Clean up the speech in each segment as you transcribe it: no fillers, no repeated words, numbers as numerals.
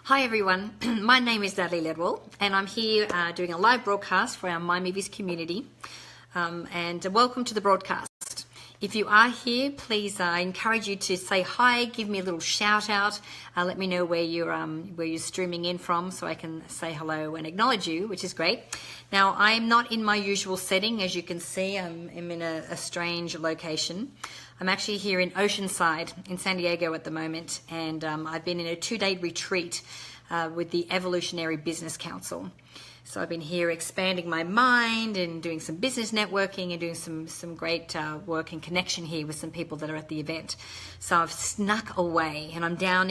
Hi everyone, my name is Natalie Ledwell and I'm here doing a live broadcast for our My Movies community and welcome to the broadcast. If you are here, please I encourage you to say hi, give me a little shout out, let me know where you're streaming in from so I can say hello and acknowledge you, which is great. Now I'm not in my usual setting, as you can see. I'm in a strange location. I'm actually here in Oceanside in San Diego at the moment, and I've been in a 2-day retreat with the Evolutionary Business Council. So I've been here expanding my mind and doing some business networking and doing some great work and connection here with some people that are at the event. So I've snuck away and I'm down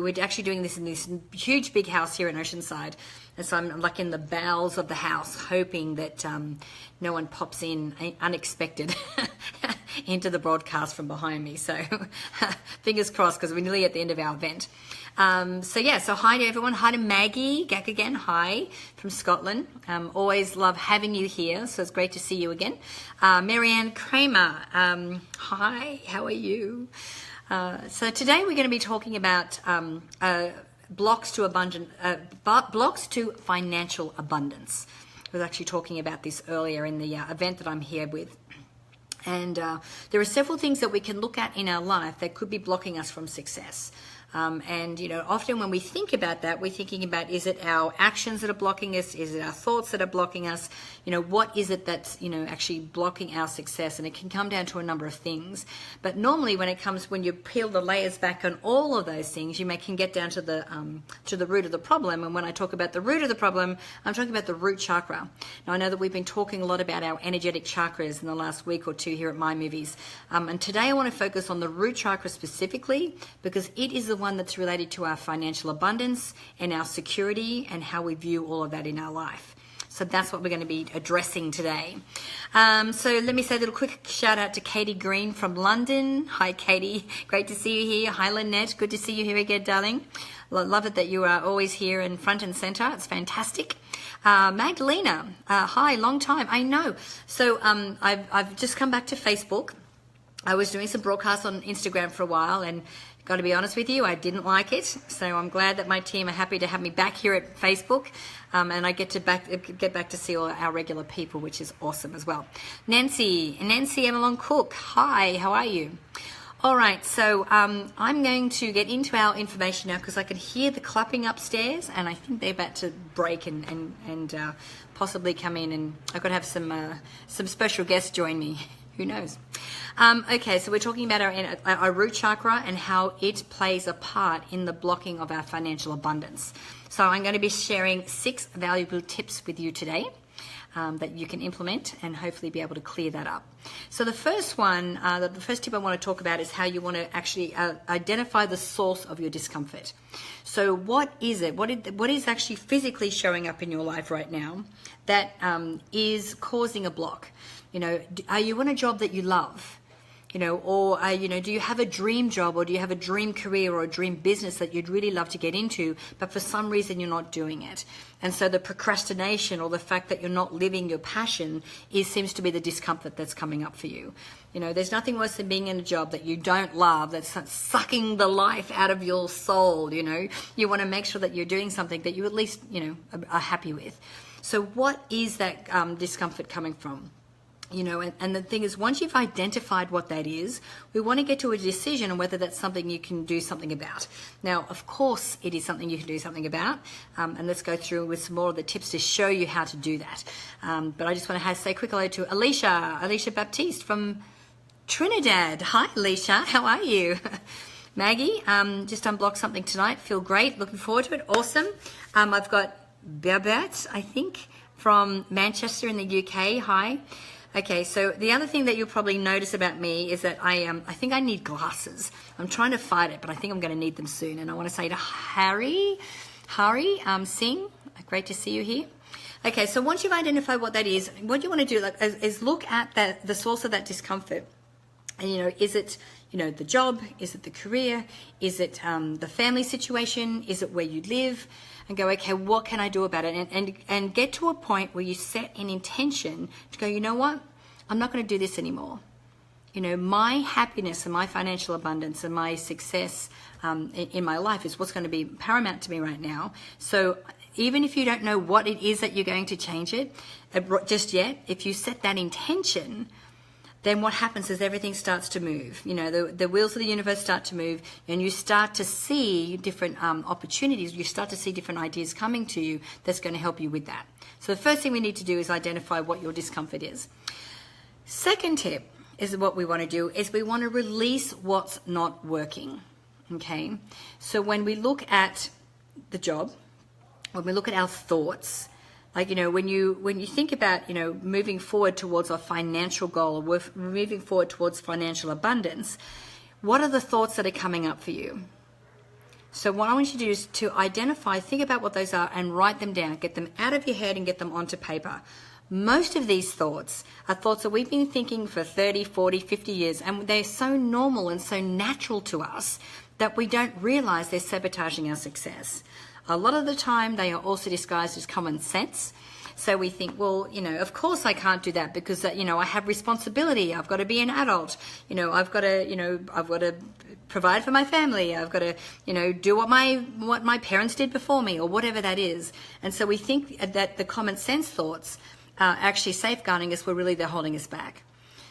we're actually doing this in this huge big house here in Oceanside. And so I'm like in the bowels of the house, hoping that no one pops in unexpected into the broadcast from behind me. So fingers crossed, because we're nearly at the end of our event. So hi to everyone. Hi to Maggie Gack again. Hi from Scotland. Always love having you here. So it's great to see you again. Marianne Kramer. Hi, how are you? So today we're going to be talking about blocks to financial abundance. I was actually talking about this earlier in the event that I'm here with. And there are several things that we can look at in our life that could be blocking us from success. And, often when we think about that, we're thinking about, is it our actions that are blocking us? Is it our thoughts that are blocking us? What is it that's, actually blocking our success? And it can come down to a number of things. But normally when you peel the layers back on all of those things, can get down to the root of the problem. And when I talk about the root of the problem, I'm talking about the root chakra. Now, I know that we've been talking a lot about our energetic chakras in the last week or two here at My Movies. And today I want to focus on the root chakra specifically, because it is the one that's related to our financial abundance and our security and how we view all of that in our life. So that's what we're going to be addressing today. So let me say a little quick shout out to Katie Green from London. Hi, Katie. Great to see you here. Hi, Lynette. Good to see you here again, darling. Love it that you are always here in front and center. It's fantastic. Magdalena. Hi, long time. I know. So I've just come back to Facebook. I was doing some broadcasts on Instagram for a while, and got to be honest with you, I didn't like it. So I'm glad that my team are happy to have me back here at Facebook, and I get back to see all our regular people, which is awesome as well. Nancy Emelon Cook, hi, how are you? All right, so I'm going to get into our information now because I can hear the clapping upstairs, and I think they're about to break and possibly come in, and I've got to have some special guests join me. Who knows? Okay, so we're talking about our root chakra and how it plays a part in the blocking of our financial abundance. So I'm going to be sharing 6 valuable tips with you today that you can implement and hopefully be able to clear that up. So the first tip I want to talk about is how you want to actually identify the source of your discomfort. So what is it? What is actually physically showing up in your life right now that is causing a block? Are you in a job that you love? Or do you have a dream job, or do you have a dream career or a dream business that you'd really love to get into, but for some reason you're not doing it? And so the procrastination or the fact that you're not living your passion seems to be the discomfort that's coming up for you. There's nothing worse than being in a job that you don't love, that's sucking the life out of your soul. You want to make sure that you're doing something that you at least, are happy with. So what is that discomfort coming from? And the thing is, once you've identified what that is, we want to get to a decision on whether that's something you can do something about. Now, of course, it is something you can do something about, and let's go through with some more of the tips to show you how to do that. But I just want to say a quick hello to Alicia Baptiste from Trinidad. Hi, Alicia. How are you? Maggie, just unblocked something tonight. Feel great. Looking forward to it. Awesome. I've got Babette, I think, from Manchester in the UK. Hi. Okay, so the other thing that you'll probably notice about me is that I think I need glasses. I'm trying to fight it, but I think I'm going to need them soon. And I want to say to Hari Singh, great to see you here. Okay, so once you've identified what that is, what you want to do is look at the source of that discomfort. And, is it, the job? Is it the career? Is it the family situation? Is it where you live? And go, okay, what can I do about it? And get to a point where you set an intention to go, you know what? I'm not going to do this anymore. my happiness and my financial abundance and my success in my life is what's going to be paramount to me right now. So even if you don't know what it is that you're going to change it just yet, if you set that intention, then what happens is everything starts to move. The wheels of the universe start to move, and you start to see different opportunities. You start to see different ideas coming to you that's going to help you with that. So the first thing we need to do is identify what your discomfort is. Second tip is what we want to do is we want to release what's not working. Okay? So when we look at the job, when we look at our thoughts, like, when you think about, moving forward towards a financial goal, or moving forward towards financial abundance, what are the thoughts that are coming up for you? So what I want you to do is to identify, think about what those are and write them down. Get them out of your head and get them onto paper. Most of these thoughts are thoughts that we've been thinking for 30, 40, 50 years, and they're so normal and so natural to us that we don't realize they're sabotaging our success. A lot of the time, they are also disguised as common sense. So we think, well, of course I can't do that because, I have responsibility. I've got to be an adult. I've got to provide for my family. I've got to, do what my parents did before me, or whatever that is. And so we think that the common sense thoughts are actually safeguarding us, where really they're holding us back.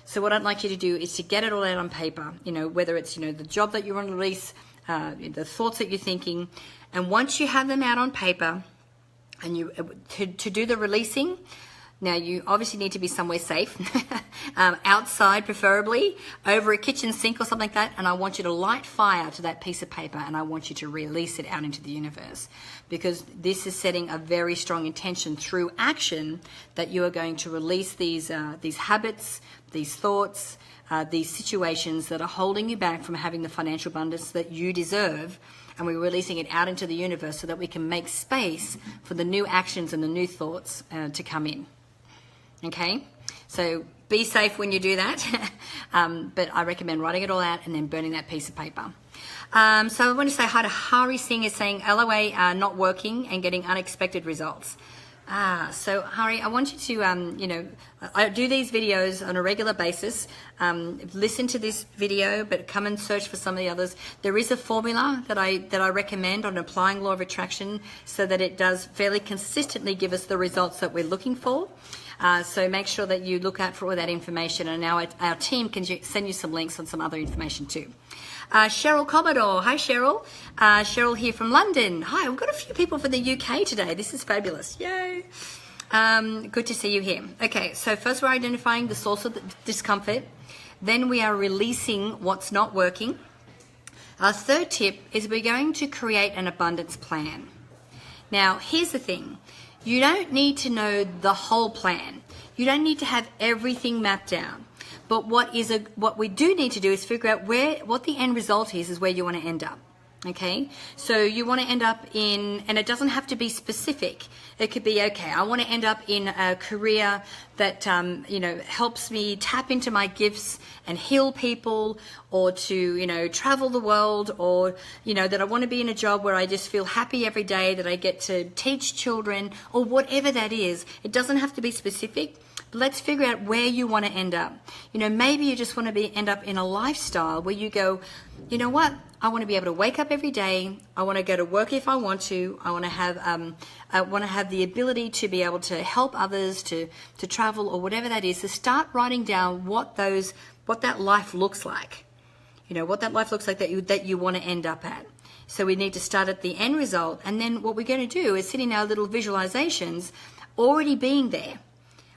So what I'd like you to do is to get it all out on paper, whether it's, the job that you want to release, the thoughts that you're thinking. And once you have them out on paper, and to do the releasing, now you obviously need to be somewhere safe, outside preferably, over a kitchen sink or something like that. And I want you to light fire to that piece of paper, and I want you to release it out into the universe, because this is setting a very strong intention through action that you are going to release these habits, these thoughts, these situations that are holding you back from having the financial abundance that you deserve. And we're releasing it out into the universe so that we can make space for the new actions and the new thoughts to come in. Okay? So be safe when you do that. But I recommend writing it all out and then burning that piece of paper. So I want to say hi to Hari Singh, is saying LOA not working and getting unexpected results. So Hari, I want you to, I do these videos on a regular basis. Listen to this video, but come and search for some of the others. There is a formula that I recommend on applying law of attraction, so that it does fairly consistently give us the results that we're looking for. So make sure that you look out for all that information, and now our team can send you some links on some other information too. Cheryl Commodore. Hi, Cheryl. Cheryl here from London. Hi, we've got a few people from the UK today. This is fabulous. Yay. Good to see you here. Okay, so first we're identifying the source of the discomfort. Then we are releasing what's not working. Our third tip is we're going to create an abundance plan. Now, here's the thing. You don't need to know the whole plan. You don't need to have everything mapped out. But what we do need to do is figure out what the end result is where you want to end up. Okay, so you want to end up in, and it doesn't have to be specific. It could be, okay, I want to end up in a career that helps me tap into my gifts and heal people, or to travel the world, or that I want to be in a job where I just feel happy every day, that I get to teach children, or whatever that is. It doesn't have to be specific. But let's figure out where you want to end up. Maybe you just want to end up in a lifestyle where you go, you know what? I want to be able to wake up every day. I want to go to work if I want to. I want to have the ability to be able to help others, to travel, or whatever that is. So start writing down what that life looks like. What that life looks like that you want to end up at. So we need to start at the end result, and then what we're going to do is sit in our little visualizations, already being there.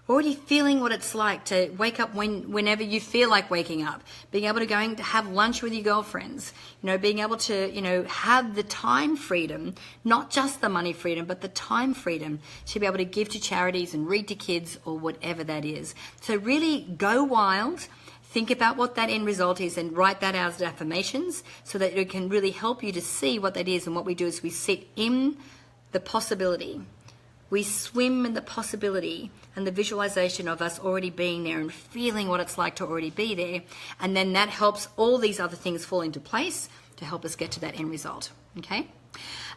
Already feeling what it's like to wake up whenever you feel like waking up, being able to have lunch with your girlfriends, being able to, have the time freedom, not just the money freedom, but the time freedom to be able to give to charities and read to kids, or whatever that is. So really go wild, think about what that end result is, and write that out as affirmations, so that it can really help you to see what that is. And what we do is we sit in the possibility. We swim in the possibility and the visualization of us already being there and feeling what it's like to already be there. And then that helps all these other things fall into place to help us get to that end result. Okay?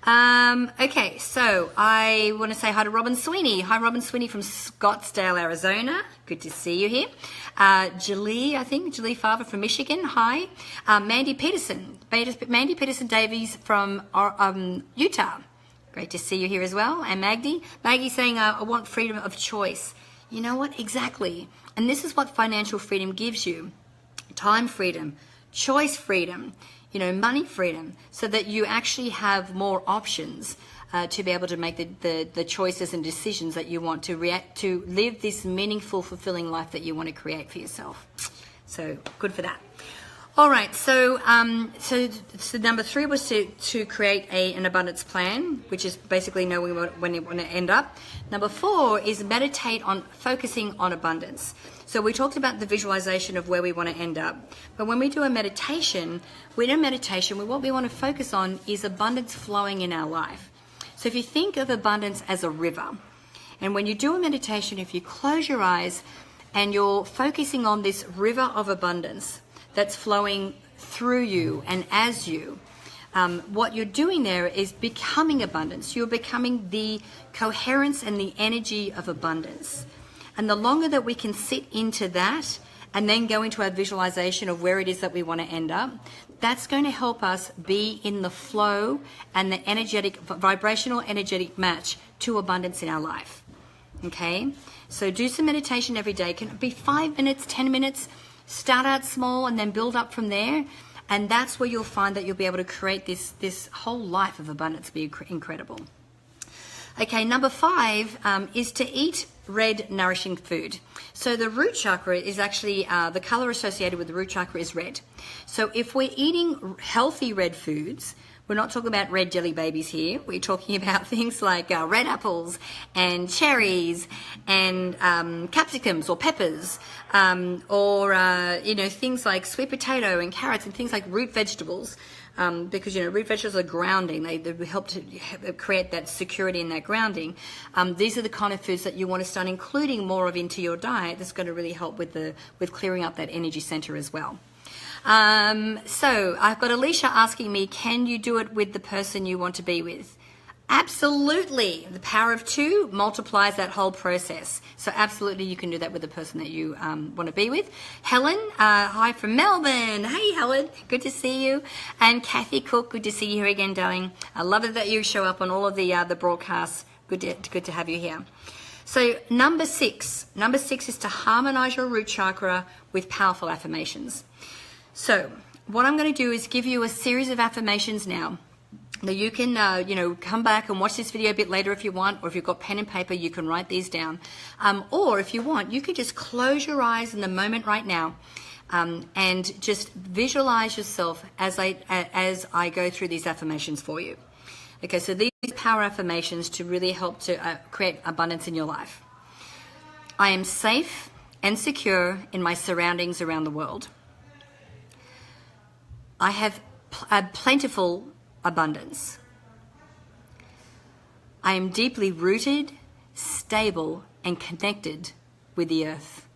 Okay, so I want to say hi to Robin Sweeney. Hi, Robin Sweeney from Scottsdale, Arizona. Good to see you here. Julie Farver from Michigan. Hi. Mandy Peterson Davies from Utah. Great to see you here as well. And Maggie saying, I want freedom of choice. You know what? Exactly. And this is what financial freedom gives you. Time freedom, choice freedom, money freedom, so that you actually have more options to be able to make the choices and decisions that you want to live this meaningful, fulfilling life that you want to create for yourself. So good for that. All right, so number 3 was to create an abundance plan, which is basically knowing when you want to end up. Number 4 is meditate on focusing on abundance. So we talked about the visualization of where we want to end up. But when we do a meditation, what we want to focus on is abundance flowing in our life. So if you think of abundance as a river, and when you do a meditation, if you close your eyes and you're focusing on this river of abundance that's flowing through you and as you, what you're doing there is becoming abundance. You're becoming the coherence and the energy of abundance. And the longer that we can sit into that and then go into our visualization of where it is that we want to end up, that's going to help us be in the flow and the vibrational energetic match to abundance in our life. Okay? So do some meditation every day. It can be 5 minutes, 10 minutes. Start out small and then build up from there. And that's where you'll find that you'll be able to create this whole life of abundance. Be incredible. Okay, number 5 is to eat red, nourishing food. So the root chakra is actually, the color associated with the root chakra is red. So if we're eating healthy red foods, we're not talking about red jelly babies here. We're talking about things like red apples and cherries and capsicums or peppers, or things like sweet potato and carrots and things like root vegetables. Because root vegetables are grounding. They help to create that security and that grounding. These are the kind of foods that you want to start including more of into your diet. That's going to really help with clearing up that energy center as well. So I've got Alicia asking me, can you do it with the person you want to be with? Absolutely. The power of 2 multiplies that whole process. So absolutely you can do that with the person that you want to be with. Helen, hi from Melbourne. Hey Helen, good to see you. And Kathy Cook, good to see you here again, darling. I love it that you show up on all of the broadcasts. Good to have you here. So number 6 is to harmonize your root chakra with powerful affirmations. So what I'm going to do is give you a series of affirmations now. Now you can, come back and watch this video a bit later if you want, or if you've got pen and paper, you can write these down. Or if you want, you can just close your eyes in the moment right now, and just visualize yourself as I go through these affirmations for you. Okay, so these power affirmations to really help to create abundance in your life. I am safe and secure in my surroundings around the world. I have a plentiful abundance. I am deeply rooted, stable, and connected with the earth.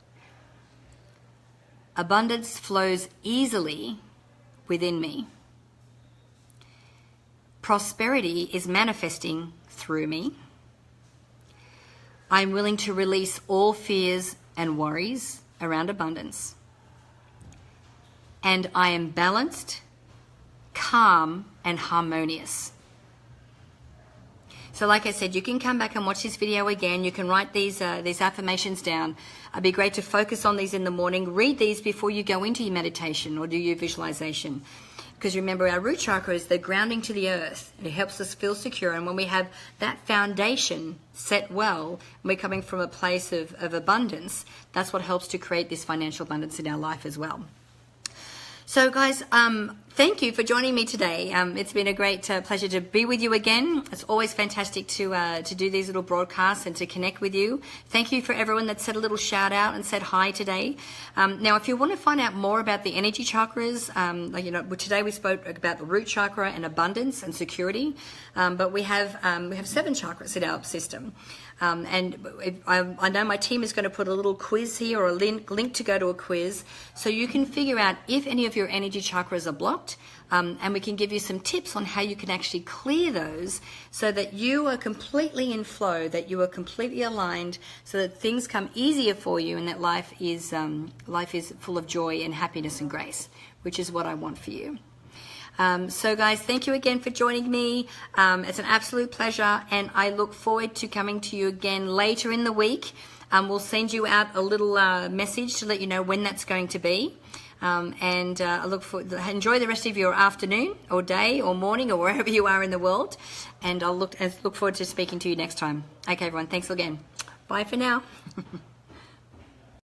Abundance flows easily within me. Prosperity is manifesting through me. I am willing to release all fears and worries around abundance. And I am balanced, calm, and harmonious. So like I said, you can come back and watch this video again. You can write these affirmations down. It'd be great to focus on these in the morning. Read these before you go into your meditation or do your visualization. Because remember, our root chakra is the grounding to the earth. It helps us feel secure. And when we have that foundation set well, and we're coming from a place of abundance, that's what helps to create this financial abundance in our life as well. So guys, thank you for joining me today. It's been a great pleasure to be with you again. It's always fantastic to do these little broadcasts and to connect with you. Thank you for everyone that said a little shout out and said hi today. Now, if you want to find out more about the energy chakras, today we spoke about the root chakra and abundance and security, but we have 7 chakras in our system. I know my team is going to put a little quiz here or a link to go to a quiz so you can figure out if any of your energy chakras are blocked blocked. And we can give you some tips on how you can actually clear those so that you are completely in flow, that you are completely aligned, so that things come easier for you and that life is full of joy and happiness and grace, which is what I want for you. So guys, thank you again for joining me. It's an absolute pleasure, and I look forward to coming to you again later in the week. We'll send you out a little message to let you know when that's going to be. I look forward. Enjoy the rest of your afternoon or day or morning or wherever you are in the world, and I'll look forward to speaking to you next time. Okay, everyone, thanks again. Bye for now.